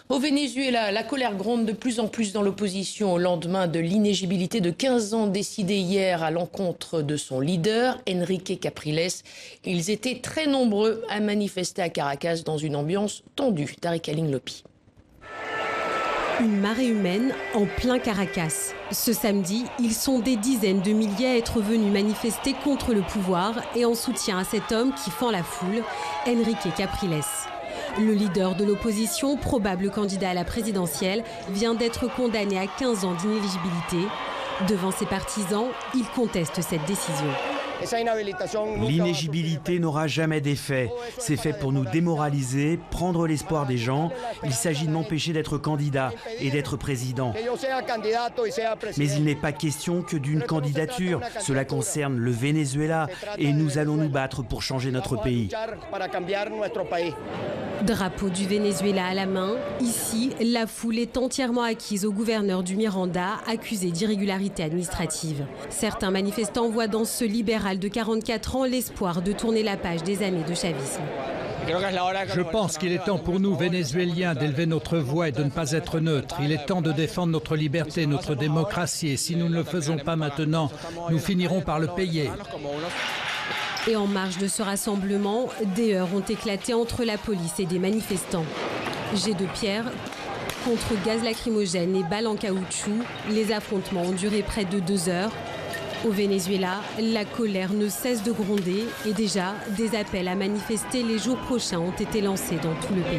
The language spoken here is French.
Au Venezuela, la colère gronde de plus en plus dans l'opposition au lendemain de l'inéligibilité de 15 ans décidée hier à l'encontre de son leader, Enrique Capriles. Ils étaient très nombreux à manifester à Caracas dans une ambiance tendue. Tariq Aline Lopi. Une marée humaine en plein Caracas. Ce samedi, ils sont des dizaines de milliers à être venus manifester contre le pouvoir et en soutien à cet homme qui fend la foule, Enrique Capriles. Le leader de l'opposition, probable candidat à la présidentielle, vient d'être condamné à 15 ans d'inéligibilité. Devant ses partisans, il conteste cette décision. L'inéligibilité n'aura jamais d'effet. C'est fait pour nous démoraliser, prendre l'espoir des gens. Il s'agit de m'empêcher d'être candidat et d'être président. Mais il n'est pas question que d'une candidature. Cela concerne le Venezuela et nous allons nous battre pour changer notre pays. Drapeau du Venezuela à la main, ici, la foule est entièrement acquise au gouverneur du Miranda, accusé d'irrégularité administrative. Certains manifestants voient dans ce libéral de 44 ans l'espoir de tourner la page des années de chavisme. Je pense qu'il est temps pour nous, Vénézuéliens, d'élever notre voix et de ne pas être neutres. Il est temps de défendre notre liberté, notre démocratie. Et si nous ne le faisons pas maintenant, nous finirons par le payer. Et en marge de ce rassemblement, des heurts ont éclaté entre la police et des manifestants. Jets de pierre contre gaz lacrymogène et balles en caoutchouc, les affrontements ont duré près de 2 heures. Au Venezuela, la colère ne cesse de gronder et déjà, des appels à manifester les jours prochains ont été lancés dans tout le pays.